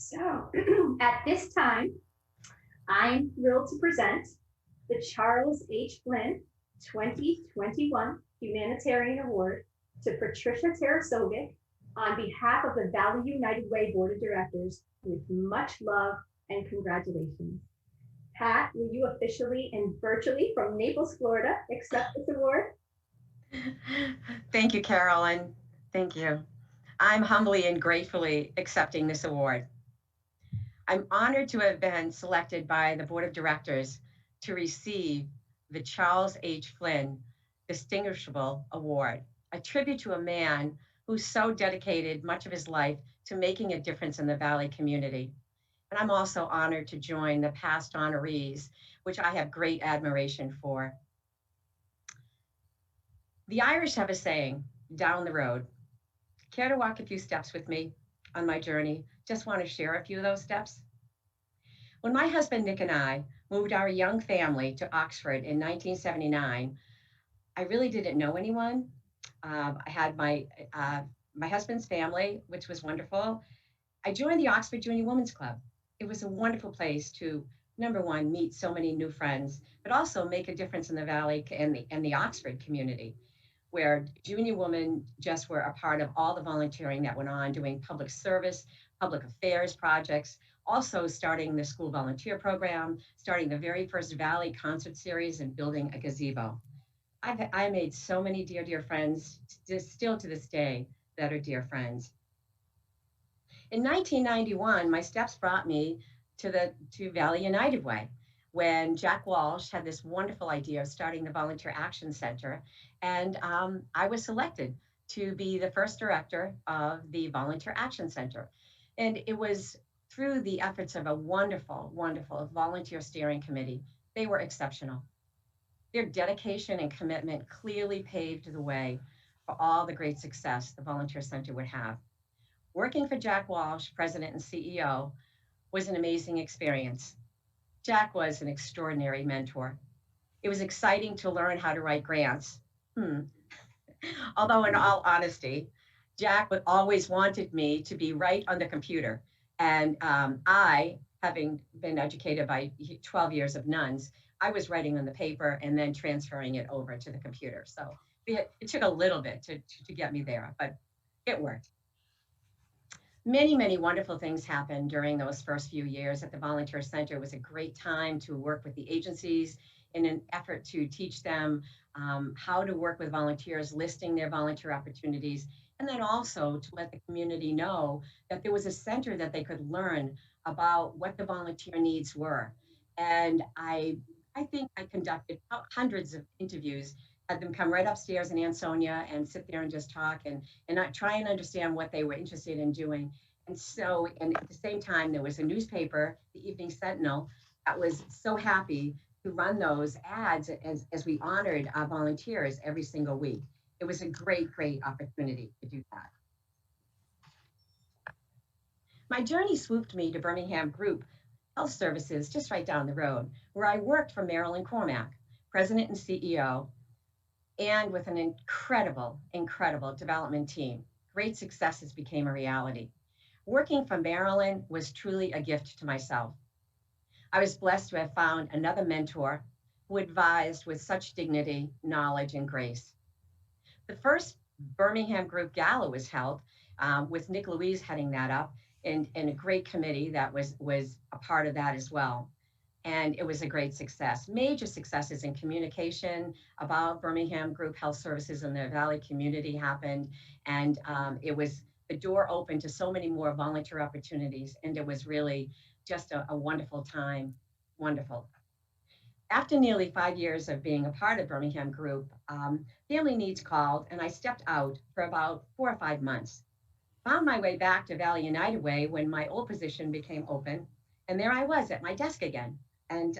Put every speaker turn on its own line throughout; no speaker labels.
So at this time, I'm thrilled to present the Charles H. Flynn 2021 Humanitarian Award to Patricia Tarasovic on behalf of the Valley United Way Board of Directors with much love and congratulations. Pat, will you officially and virtually from Naples, Florida, accept this award?
Thank you, Carolyn. Thank you. I'm humbly and gratefully accepting this award. I'm honored to have been selected by the Board of Directors to receive the Charles H. Flynn Distinguishable Award, a tribute to a man who so dedicated much of his life to making a difference in the Valley community. And I'm also honored to join the past honorees, which I have great admiration for. The Irish have a saying, down the road. Care to walk a few steps with me on my journey? Just want to share a few of those steps. When my husband Nick and I moved our young family to Oxford in 1979, I really didn't know anyone. I had my husband's family, which was wonderful. I joined the Oxford Junior Women's Club. It was a wonderful place to, number one, meet so many new friends, but also make a difference in the Valley and the Oxford community, where junior women just were a part of all the volunteering that went on, doing public service, public affairs projects, also starting the school volunteer program, starting the very first Valley concert series and building a gazebo. I made so many dear, dear friends, still to this day, that are dear friends. In 1991, my steps brought me to Valley United Way when Jack Walsh had this wonderful idea of starting the Volunteer Action Center. And I was selected to be the first director of the Volunteer Action Center. And it was through the efforts of a wonderful, wonderful volunteer steering committee. They were exceptional. Their dedication and commitment clearly paved the way for all the great success the Volunteer Center would have. Working for Jack Walsh, president and CEO, was an amazing experience. Jack was an extraordinary mentor. It was exciting to learn how to write grants. Although, in all honesty, Jack always wanted me to be right on the computer. And I, having been educated by 12 years of nuns, I was writing on the paper and then transferring it over to the computer. So it took a little bit to get me there, but it worked. Many, many wonderful things happened during those first few years at the Volunteer Center. It was a great time to work with the agencies in an effort to teach them how to work with volunteers, listing their volunteer opportunities, and then also to let the community know that there was a center that they could learn about what the volunteer needs were. And I think I conducted hundreds of interviews, had them come right upstairs in Ansonia and sit there and just talk and not try and understand what they were interested in doing. And at the same time, there was a newspaper, the Evening Sentinel, that was so happy to run those ads as we honored our volunteers every single week. It was a great, great opportunity to do that. My journey swooped me to Birmingham Group Health Services, just right down the road, where I worked for Marilyn Cormack, president and CEO, and with an incredible, incredible development team. Great successes became a reality. Working for Marilyn was truly a gift to myself. I was blessed to have found another mentor who advised with such dignity, knowledge, and grace. The first Birmingham Group Gala was held with Nick Louise heading that up and a great committee that was a part of that as well. And it was a great success. Major successes in communication about Birmingham Group Health Services in the Valley community happened. And it was the door open to so many more volunteer opportunities. And it was really just a wonderful time, wonderful. After nearly 5 years of being a part of Birmingham Group, family needs called and I stepped out for about 4 or 5 months. Found my way back to Valley United Way when my old position became open. And there I was at my desk again. And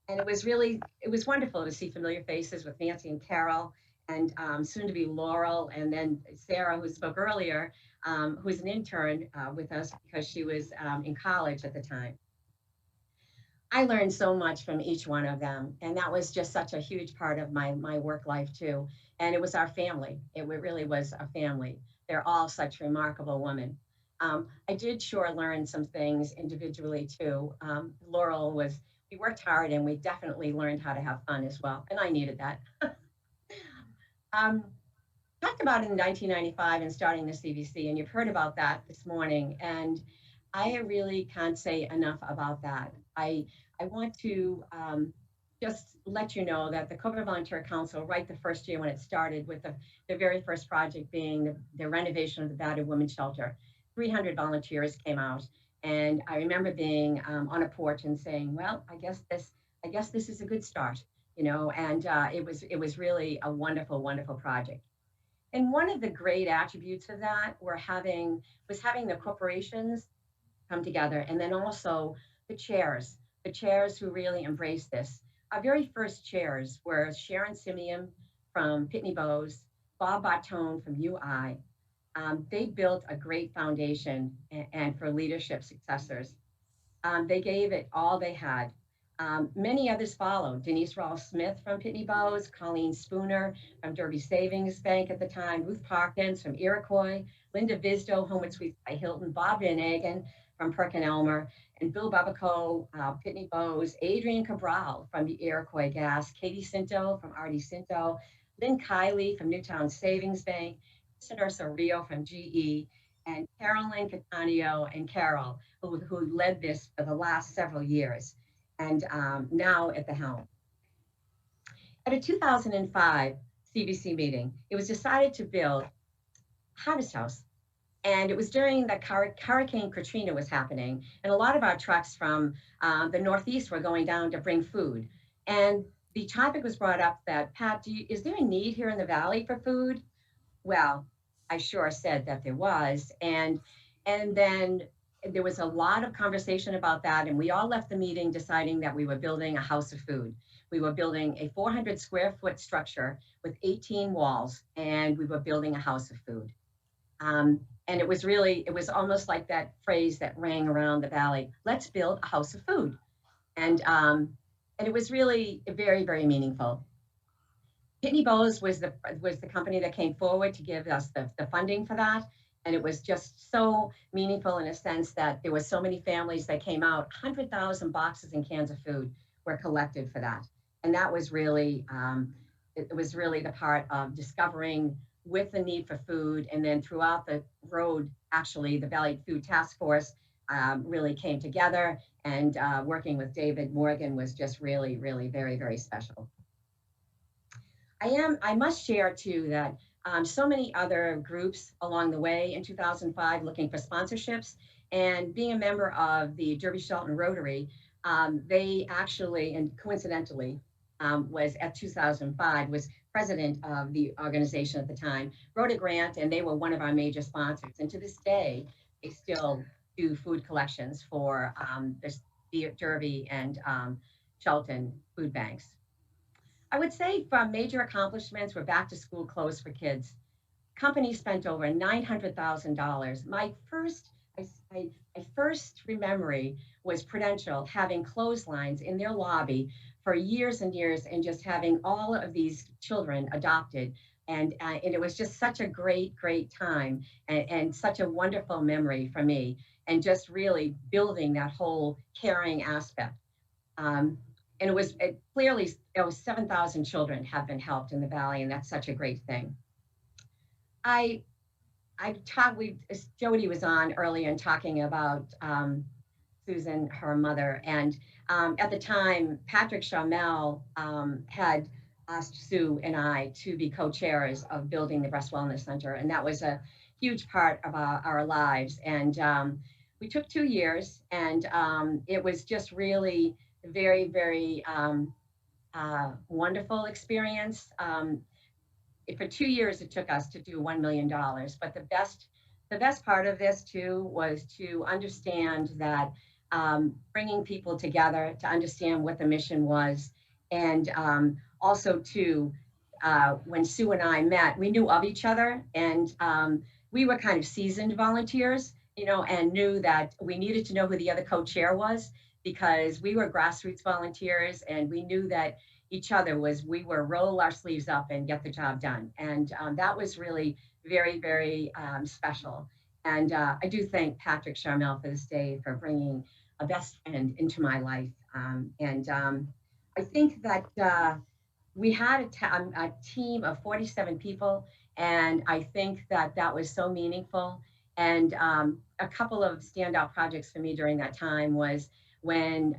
it was wonderful to see familiar faces with Nancy and Carol and soon to be Laurel and then Sarah, who spoke earlier, who was an intern with us because she was in college at the time. I learned so much from each one of them. And that was just such a huge part of my work life too. And it was our family. It really was a family. They're all such remarkable women. I did sure learn some things individually too. We worked hard and we definitely learned how to have fun as well. And I needed that. um, Talked about it in 1995 and starting the CVC, and you've heard about that this morning. And I really can't say enough about that. I want to just let you know that the Corporate Volunteer Council, right the first year when it started, with the very first project being the renovation of the battered women's shelter, 300 volunteers came out. And I remember being on a porch and saying, well, I guess this is a good start, you know, and it was really a wonderful, wonderful project. And one of the great attributes of that was having the corporations come together, and then also the chairs who really embraced this. Our very first chairs were Sharon Simeon from Pitney Bowes, Bob Bartone from UI. They built a great foundation and for leadership successors. They gave it all they had. Many others followed. Denise Rawls Smith from Pitney Bowes, Colleen Spooner from Derby Savings Bank at the time, Ruth Parkins from Iroquois, Linda Visdo, Homeward Suites by Hilton, Bob Van Agen from Perkin-Elmer, and Bill Babico, Pitney Bowes, Adrian Cabral from the Iroquois Gas, Katie Cinto from Artie Cinto, Lynn Kiley from Newtown Savings Bank, Ursa Rio from GE, and Carolyn Catania and Carol, who led this for the last several years, and now at the helm. At a 2005 CVC meeting, it was decided to build a Harvest House. And it was during the Hurricane Katrina was happening. And a lot of our trucks from the Northeast were going down to bring food. And the topic was brought up that, Pat, is there a need here in the Valley for food? Well, I sure said that there was. And then there was a lot of conversation about that. And we all left the meeting deciding that we were building a house of food. We were building a 400 square foot structure with 18 walls, and we were building a house of food. And it was almost like that phrase that rang around the Valley, let's build a house of food. And it was really very, very meaningful. Pitney Bowes was the company that came forward to give us the funding for that. And it was just so meaningful in a sense that there were so many families that came out. 100,000 boxes and cans of food were collected for that. And that was really, it was really the part of discovering with the need for food. And then throughout the road, actually, the Valley Food Task Force really came together, and working with David Morgan was just really, really very, very special. I must share too that so many other groups along the way in 2005 looking for sponsorships, and being a member of the Derby Shelton Rotary, they actually, and coincidentally, was at 2005, was president of the organization at the time, wrote a grant, and they were one of our major sponsors. And to this day, they still do food collections for the Derby and Shelton food banks. I would say from major accomplishments were back to school clothes for kids. Companies spent over $900,000. My first memory was Prudential having clotheslines in their lobby for years and years, and just having all of these children adopted. And it was just such a great, great time, and such a wonderful memory for me, and just really building that whole caring aspect. And clearly, 7,000 children have been helped in the Valley, and that's such a great thing. Jody was on earlier and talking about Susan, her mother, and at the time, Patrick Shamel had asked Sue and I to be co-chairs of building the Breast Wellness Center, and that was a huge part of our lives. And we took 2 years, and it was just really very, very wonderful experience. For 2 years, it took us to do $1 million, but the best part of this too was to understand that bringing people together to understand what the mission was, and also too, when Sue and I met, we knew of each other, and we were kind of seasoned volunteers, and knew that we needed to know who the other co-chair was, because we were grassroots volunteers, and we knew that we were roll our sleeves up and get the job done. And that was really very, very special. And I do thank Patrick Charmel for this day for bringing a best friend into my life. I think that we had a team of 47 people, and I think that that was so meaningful. And a couple of standout projects for me during that time was when,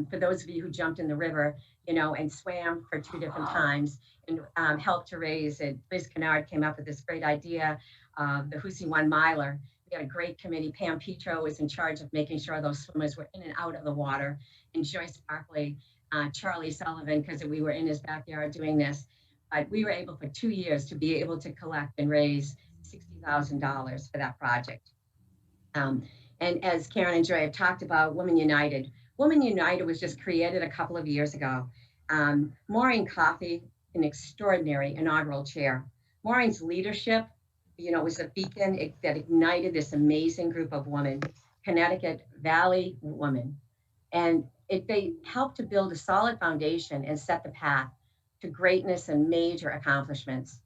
for those of you who jumped in the river, you know, and swam for 2 different times and helped to raise it. Liz Kennard came up with this great idea of the Hoosey 1 miler. We had a great committee. Pam Petro was in charge of making sure those swimmers were in and out of the water, and Joyce Barkley, Charlie Sullivan, because we were in his backyard doing this. But we were able for 2 years to be able to collect and raise $60,000 for that project. And as Karen and Joy have talked about, Women United. Women United was just created a couple of years ago. Maureen Coffey, an extraordinary inaugural chair. Maureen's leadership, you know, was a beacon that ignited this amazing group of women, Connecticut Valley women. And they helped to build a solid foundation and set the path to greatness and major accomplishments.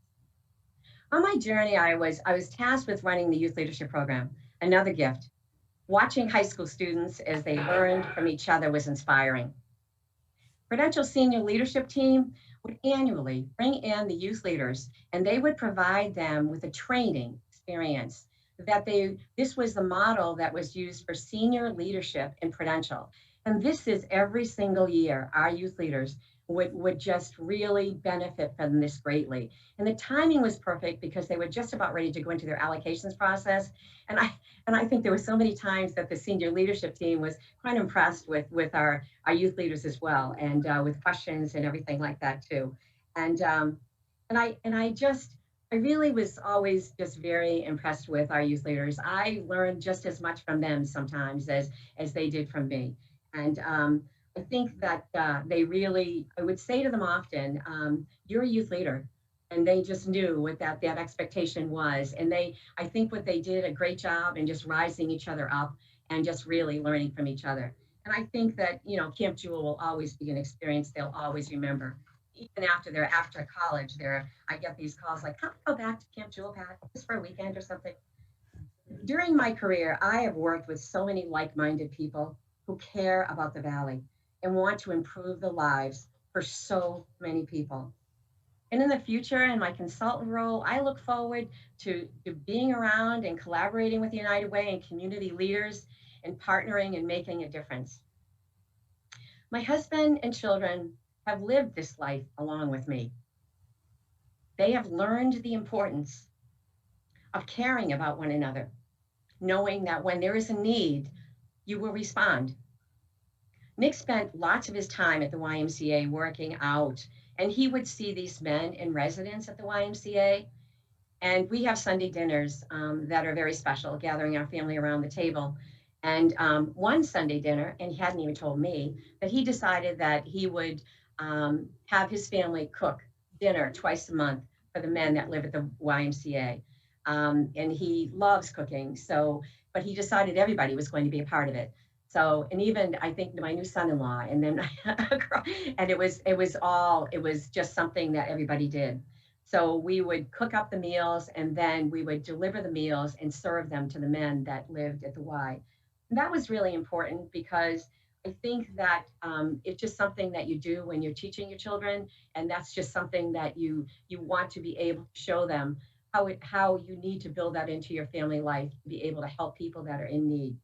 On my journey, I was tasked with running the youth leadership program, another gift. Watching high school students as they learned from each other was inspiring. Prudential Senior Leadership Team would annually bring in the youth leaders, and they would provide them with a training experience that this was the model that was used for senior leadership in Prudential. And this is every single year, our youth leaders would just really benefit from this greatly. And the timing was perfect because they were just about ready to go into their allocations process. And I think there were so many times that the senior leadership team was quite impressed with our youth leaders as well, and with questions and everything like that too. And I really was always just very impressed with our youth leaders. I learned just as much from them sometimes as they did from me. And I think that they really, I would say to them often, you're a youth leader. And they just knew what that expectation was. And I think what they did a great job in just rising each other up and just really learning from each other. And I think that, you know, Camp Jewel will always be an experience they'll always remember. Even after college, I get these calls like, can we go back to Camp Jewel, Pat, just for a weekend or something? During my career, I have worked with so many like-minded people who care about the Valley and want to improve the lives for so many people. And in the future, in my consultant role, I look forward to being around and collaborating with United Way and community leaders and partnering and making a difference. My husband and children have lived this life along with me. They have learned the importance of caring about one another, knowing that when there is a need, you will respond. Nick spent lots of his time at the YMCA working out, and he would see these men in residence at the YMCA. And we have Sunday dinners that are very special, gathering our family around the table. And one Sunday dinner, and he hadn't even told me, that he decided that he would have his family cook dinner twice a month for the men that live at the YMCA. And he loves cooking, but he decided everybody was going to be a part of it. So, and even I think my new son-in-law, and then and it was just something that everybody did. So we would cook up the meals, and then we would deliver the meals and serve them to the men that lived at the Y. And that was really important because I think that it's just something that you do when you're teaching your children, and that's just something that you want to be able to show them how you need to build that into your family life to be able to help people that are in need.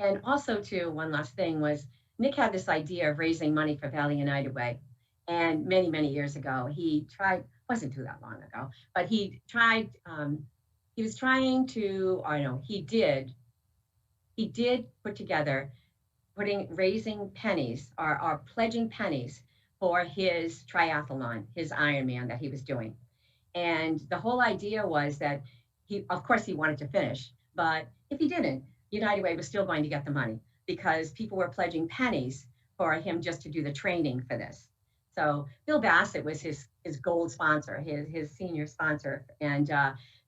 And also, too, one last thing was Nick had this idea of raising money for Valley United Way. And many, many years ago, he tried, wasn't too that long ago, but he tried, he was trying to, I know, he did put together, raising pennies or pledging pennies for his triathlon, his Ironman that he was doing. And the whole idea was that of course, he wanted to finish, but if he didn't, United Way was still going to get the money because people were pledging pennies for him just to do the training for this. So Bill Bassett was his gold sponsor, his senior sponsor, and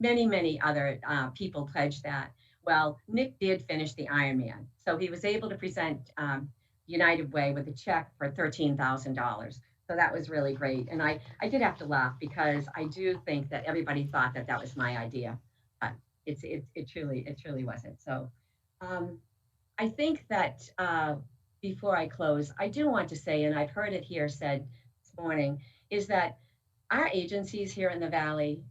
many, many other people pledged that. Well, Nick did finish the Ironman. So he was able to present United Way with a check for $13,000. So that was really great. And I did have to laugh because I do think that everybody thought that was my idea. It truly wasn't. So I think that before I close, I do want to say, and I've heard it here said this morning, is that our agencies here in the Valley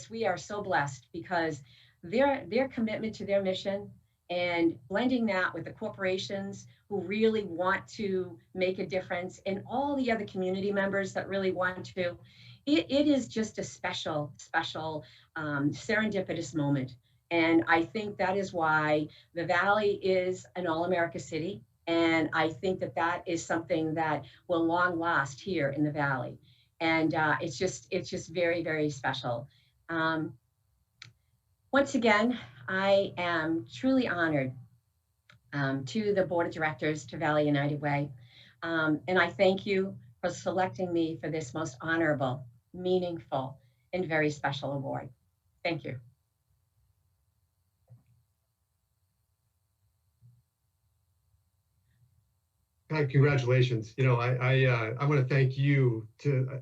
we are so blessed because their commitment to their mission and blending that with the corporations who really want to make a difference and all the other community members that really want to, it is just a special serendipitous moment. And I think that is why the Valley is an all-America city. And I think that that is something that will long last here in the Valley. And it's just very, very special. Once again, I am truly honored to the Board of Directors to Valley United Way. And I thank you for selecting me for this most honorable, meaningful, and very special award. Thank you.
Congratulations. You know, I want to thank you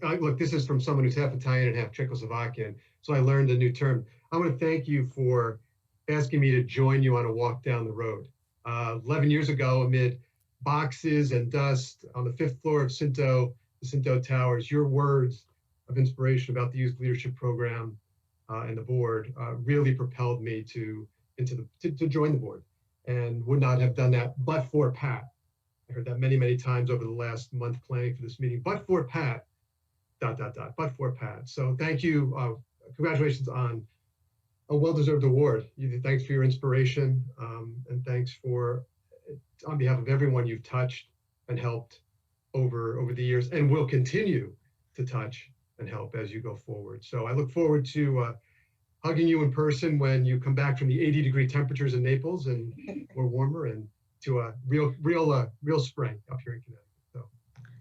look, this is from someone who's half Italian and half Czechoslovakian, so I learned a new term. I want to thank you for asking me to join you on a walk down the road. 11 years ago, amid boxes and dust on the 5th floor of the Cinto Towers, your words of inspiration about the Youth Leadership Program and the board really propelled me to join the board, and would not have done that but for Pat. I heard that many, many times over the last month planning for this meeting, but for Pat, ... but for Pat. So thank you. Congratulations on a well-deserved award. Thanks for your inspiration, and thanks for, on behalf of everyone you've touched and helped over the years, and will continue to touch and help as you go forward. So I look forward to hugging you in person when you come back from the 80-degree temperatures in Naples and we're warmer, and to a real spring up here in Connecticut. So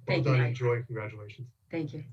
well done, enjoy, congratulations.
Thank you.